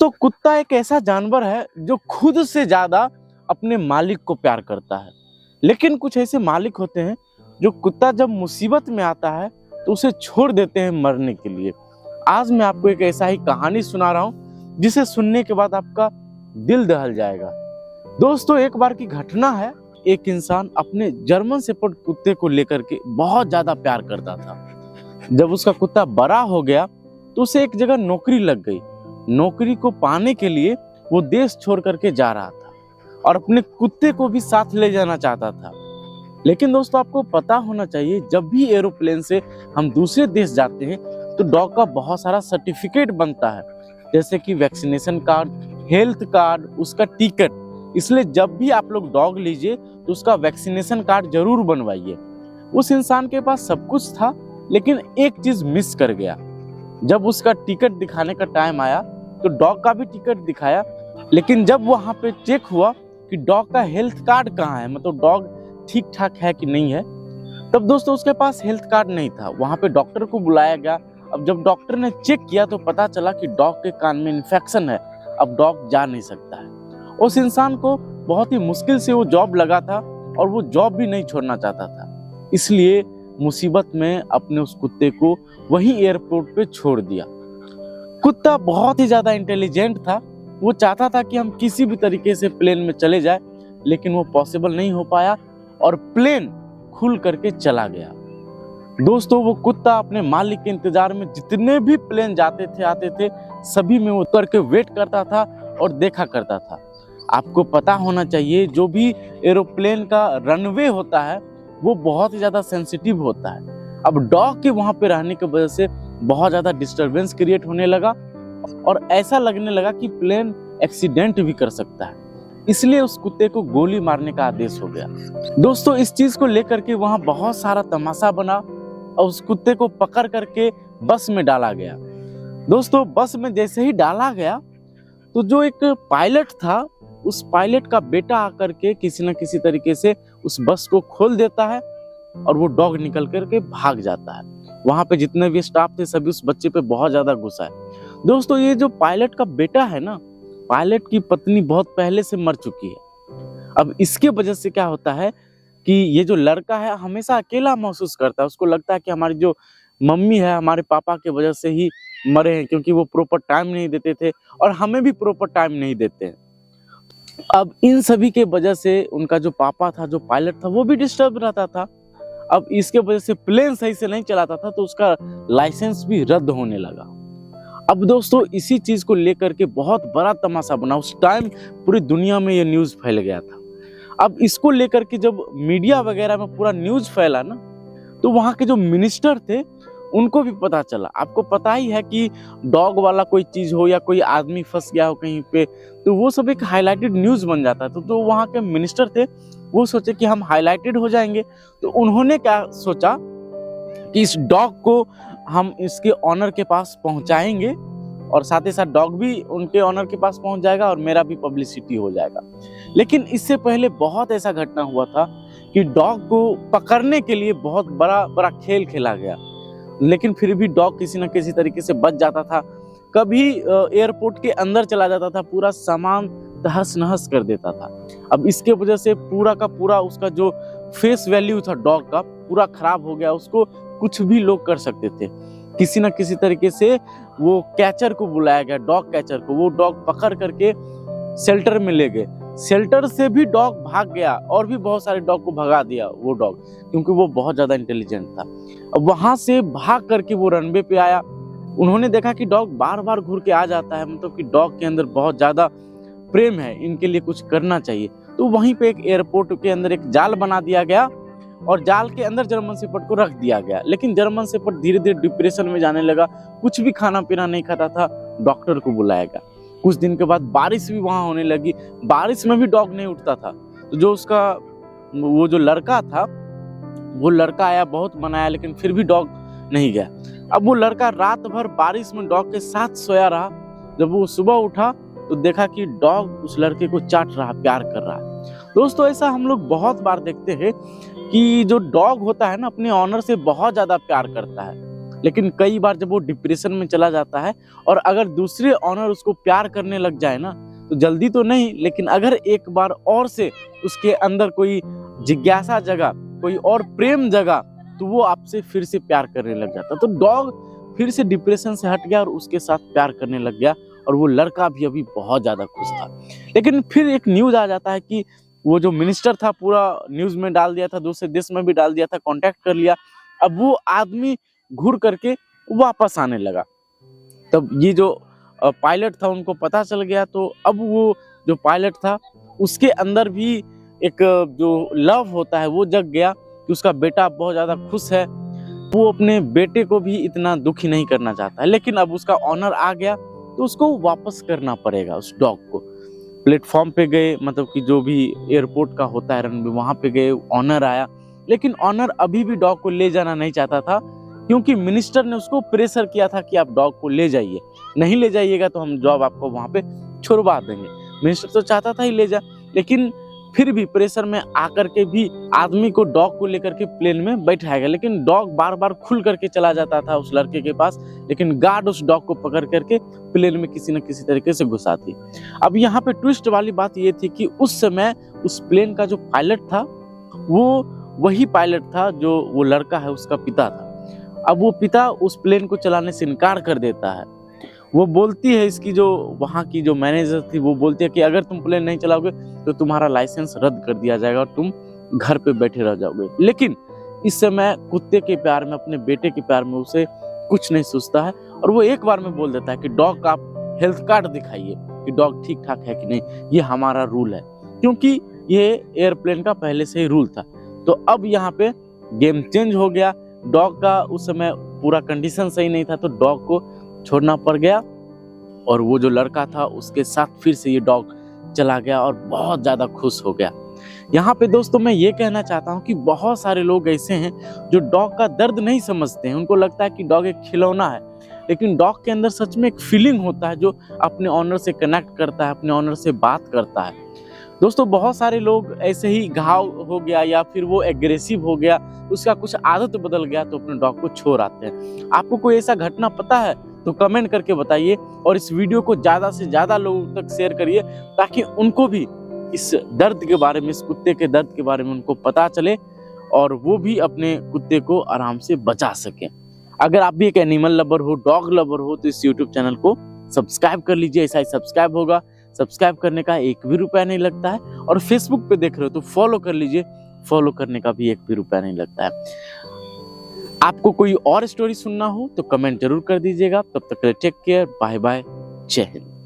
तो कुत्ता एक ऐसा जानवर है जो खुद से ज्यादा अपने मालिक को प्यार करता है। लेकिन कुछ ऐसे मालिक होते हैं जो कुत्ता जब मुसीबत में आता है तो उसे छोड़ देते हैं मरने के लिए। आज मैं आपको एक ऐसा ही कहानी सुना रहा हूँ जिसे सुनने के बाद आपका दिल दहल जाएगा। दोस्तों, एक बार की घटना है। एक इंसान अपने जर्मन शेपर्ड कुत्ते को लेकर के बहुत ज्यादा प्यार करता था। जब उसका कुत्ता बड़ा हो गया तो उसे एक जगह नौकरी लग गई। नौकरी को पाने के लिए वो देश छोड़ करके जा रहा था और अपने कुत्ते को भी साथ ले जाना चाहता था। लेकिन दोस्तों, आपको पता होना चाहिए, जब भी एरोप्लेन से हम दूसरे देश जाते हैं तो डॉग का बहुत सारा सर्टिफिकेट बनता है, जैसे कि वैक्सीनेशन कार्ड, हेल्थ कार्ड, उसका टिकट। इसलिए जब भी आप लोग डॉग लीजिए तो उसका वैक्सीनेशन कार्ड जरूर बनवाइए। उस इंसान के पास सब कुछ था, लेकिन एक चीज मिस कर गया। जब उसका टिकट दिखाने का टाइम आया तो डॉग का भी टिकट दिखाया, लेकिन जब वहां पे चेक हुआ कि डॉग का हेल्थ कार्ड कहाँ है, मतलब डॉग ठीक ठाक है कि नहीं है, तब दोस्तों उसके पास हेल्थ कार्ड नहीं था। वहां पे डॉक्टर को बुलाया गया। अब जब डॉक्टर ने चेक किया तो पता चला कि डॉग के कान में इन्फेक्शन है, अब डॉग जा नहीं सकता है। उस इंसान को बहुत ही मुश्किल से वो जॉब लगा था और वो जॉब भी नहीं छोड़ना चाहता था। इसलिए मुसीबत में अपने उस कुत्ते को वहीं एयरपोर्ट पे छोड़ दिया। कुत्ता बहुत ही ज्यादा इंटेलिजेंट था। वो चाहता था कि हम किसी भी तरीके से प्लेन में चले जाए, लेकिन वो पॉसिबल नहीं हो पाया और प्लेन खुल करके चला गया। दोस्तों, वो कुत्ता अपने मालिक के इंतजार में जितने भी प्लेन जाते थे आते थे, सभी में वो उतर के वेट करता था और देखा करता था। आपको पता होना चाहिए, जो भी एरोप्लेन का रनवे होता है वो बहुत ही ज्यादा सेंसिटिव होता है। अब डॉग के वहां पे रहने की वजह से बहुत ज्यादा डिस्टरबेंस क्रिएट होने लगा और ऐसा लगने लगा कि प्लेन एक्सीडेंट भी कर सकता है। इसलिए उस कुत्ते को गोली मारने का आदेश हो गया। दोस्तों, इस चीज को लेकर के वहां बहुत सारा तमाशा बना और उस कुत्ते को पकड़ करके बस में डाला गया। दोस्तों, बस में जैसे ही डाला गया तो जो एक पायलट था, उस पायलट का बेटा आकर के किसी न किसी तरीके से उस बस को खोल देता है और वो डॉग निकल करके भाग जाता है। वहां पे जितने भी स्टाफ थे सभी उस बच्चे पे बहुत ज्यादा गुस्सा है। दोस्तों, ये जो पायलट का बेटा है ना, पायलट की पत्नी बहुत पहले से मर चुकी है। अब इसके वजह से क्या होता है कि ये जो लड़का है हमेशा अकेला महसूस करता है। उसको लगता है कि हमारी जो मम्मी है हमारे पापा की वजह से ही मरे हैं, क्योंकि वो प्रॉपर टाइम नहीं देते थे और हमें भी प्रॉपर टाइम नहीं देते हैं। अब इन सभी के वजह से उनका जो पापा था, जो पायलट था, वो भी डिस्टर्ब रहता था। अब इसके वजह से प्लेन सही से नहीं चलाता था तो उसका लाइसेंस भी रद्द होने लगा। अब दोस्तों, इसी चीज को लेकर के बहुत बड़ा तमाशा बना। उस टाइम पूरी दुनिया में ये न्यूज फैल गया था। अब इसको लेकर के जब मीडिया वगैरह में पूरा न्यूज फैला ना, तो वहां के जो मिनिस्टर थे उनको भी पता चला। आपको पता ही है कि डॉग वाला कोई चीज हो या कोई आदमी फंस गया हो कहीं पे, तो वो सब एक हाईलाइटेड न्यूज बन जाता है। तो जो वहां के मिनिस्टर थे वो सोचे कि हम हाईलाइटेड हो जाएंगे, तो उन्होंने क्या सोचा कि इस डॉग को हम इसके ऑनर के पास पहुंचाएंगे और साथ ही साथ डॉग भी उनके ऑनर के पास पहुंच जाएगा और मेरा भी पब्लिसिटी हो जाएगा। लेकिन इससे पहले बहुत ऐसा घटना हुआ था कि डॉग को पकड़ने के लिए बहुत बड़ा बड़ा खेल खेला गया, लेकिन फिर भी डॉग किसी न किसी तरीके से बच जाता था। कभी एयरपोर्ट के अंदर चला जाता था, पूरा सामान तहस नहस कर देता था। अब इसके वजह से पूरा का पूरा उसका जो फेस वैल्यू था डॉग का पूरा खराब हो गया। उसको कुछ भी लोग कर सकते थे। किसी न किसी तरीके से वो कैचर को बुलाया गया, डॉग कैचर को। वो डॉग पकड़ करके शेल्टर में ले गए। शेल्टर से भी डॉग भाग गया और भी बहुत सारे डॉग को भगा दिया वो डॉग, क्योंकि वो बहुत ज्यादा इंटेलिजेंट था। अब वहां से भाग करके वो रनवे पे आया। उन्होंने देखा कि डॉग बार बार घूर के आ जाता है, मतलब कि डॉग के अंदर बहुत ज्यादा प्रेम है, इनके लिए कुछ करना चाहिए। तो वहीं पे एक एयरपोर्ट के अंदर एक जाल बना दिया गया और जाल के अंदर जर्मन शेपर्ड को रख दिया गया। लेकिन जर्मन शेपर्ड धीरे धीरे डिप्रेशन में जाने लगा, कुछ भी खाना पीना नहीं खाता था। डॉक्टर को बुलाया गया। कुछ दिन के बाद बारिश भी वहां होने लगी। बारिश में भी डॉग नहीं उठता था। तो जो उसका वो जो लड़का था, वो लड़का आया, बहुत मनाया, लेकिन फिर भी डॉग नहीं गया। अब वो लड़का रात भर बारिश में डॉग के साथ सोया रहा। जब वो सुबह उठा तो देखा कि डॉग उस लड़के को चाट रहा, प्यार कर रहा है। दोस्तों, ऐसा हम लोग बहुत बार देखते हैं कि जो डॉग होता है ना, अपने ऑनर से बहुत ज्यादा प्यार करता है। लेकिन कई बार जब वो डिप्रेशन में चला जाता है और अगर दूसरे ऑनर उसको प्यार करने लग जाए ना, तो जल्दी तो नहीं, लेकिन अगर एक बार और से उसके अंदर कोई जिज्ञासा जगा, कोई और प्रेम जगा, तो वो आपसे फिर से प्यार करने लग जाता। तो डॉग फिर से डिप्रेशन से हट गया और उसके साथ प्यार करने लग गया और वो लड़का भी अभी बहुत ज्यादा खुश था। लेकिन फिर एक न्यूज आ जाता है कि वो जो मिनिस्टर था पूरा न्यूज में डाल दिया था, दूसरे देश में भी डाल दिया था, कांटेक्ट कर लिया। अब वो आदमी घूर करके वापस आने लगा। तब ये जो पायलट था उनको पता चल गया, तो अब वो जो पायलट था उसके अंदर भी एक जो लव होता है वो जग गया कि उसका बेटा बहुत ज्यादा खुश है। वो अपने बेटे को भी इतना दुखी नहीं करना चाहता है, लेकिन अब उसका ऑनर आ गया तो उसको वापस करना पड़ेगा उस डॉग को। प्लेटफॉर्म पे गए, मतलब कि जो भी एयरपोर्ट का होता है रनवे, वहां पे गए, ऑनर आया, लेकिन ऑनर अभी भी डॉग को ले जाना नहीं चाहता था, क्योंकि मिनिस्टर ने उसको प्रेशर किया था कि आप डॉग को ले जाइए, नहीं ले जाइएगा तो हम जॉब आपको वहां पे छुड़वा देंगे। मिनिस्टर तो चाहता था ही ले जा, लेकिन फिर भी प्रेशर में आकर के भी आदमी को डॉग को लेकर के प्लेन में बैठाएगा, लेकिन डॉग बार बार खुल करके चला जाता था उस लड़के के पास, लेकिन गार्ड उस डॉग को पकड़ करके प्लेन में किसी न किसी तरीके से घुसाती। अब यहाँ पे ट्विस्ट वाली बात ये थी कि उस समय उस प्लेन का जो पायलट था वो वही पायलट था जो वो लड़का है उसका पिता था। अब वो पिता उस प्लेन को चलाने से इनकार कर देता है। वो बोलती है, इसकी जो वहाँ की जो मैनेजर थी वो बोलती है कि अगर तुम प्लेन नहीं चलाओगे तो तुम्हारा लाइसेंस रद्द कर दिया जाएगा और तुम घर पे बैठे रह जाओगे। लेकिन इस समय कुत्ते के प्यार में, अपने बेटे के प्यार में उसे कुछ नहीं सोचता है और वो एक बार में बोल देता है कि डॉग का आप हेल्थ कार्ड दिखाइए कि डॉग ठीक ठाक है कि नहीं, ये हमारा रूल है, क्योंकि ये एयरप्लेन का पहले से ही रूल था। तो अब यहाँ पे गेम चेंज हो गया। डॉग का उस समय पूरा कंडीशन सही नहीं था, तो डॉग को छोड़ना पड़ गया और वो जो लड़का था उसके साथ फिर से ये डॉग चला गया और बहुत ज्यादा खुश हो गया। यहाँ पे दोस्तों मैं ये कहना चाहता हूँ कि बहुत सारे लोग ऐसे हैं जो डॉग का दर्द नहीं समझते हैं। उनको लगता है कि डॉग एक खिलौना है, लेकिन डॉग के अंदर सच में एक फीलिंग होता है जो अपने ऑनर से कनेक्ट करता है, अपने ऑनर से बात करता है। दोस्तों बहुत सारे लोग ऐसे ही घाव हो गया या फिर वो एग्रेसिव हो गया, उसका कुछ आदत बदल गया तो अपने डॉग को छोड़ आते हैं। आपको कोई ऐसा घटना पता है तो कमेंट करके बताइए और इस वीडियो को ज्यादा से ज्यादा लोगों तक शेयर करिए, ताकि उनको भी इस दर्द के बारे में, इस कुत्ते के दर्द के बारे में उनको पता चले और वो भी अपने कुत्ते को आराम से बचा सके। अगर आप भी एक एनिमल लवर हो, डॉग लवर हो, तो इस यूट्यूब चैनल को सब्सक्राइब कर लीजिए। ऐसा ही सब्सक्राइब होगा, सब्सक्राइब करने का 1 भी रुपया नहीं लगता है। और फेसबुक पे देख रहे हो तो फॉलो कर लीजिए, फॉलो करने का भी 1 भी रुपया नहीं लगता है। आपको कोई और स्टोरी सुनना हो तो कमेंट जरूर कर दीजिएगा। तब तक टेक केयर, बाय बाय, जय हिंद।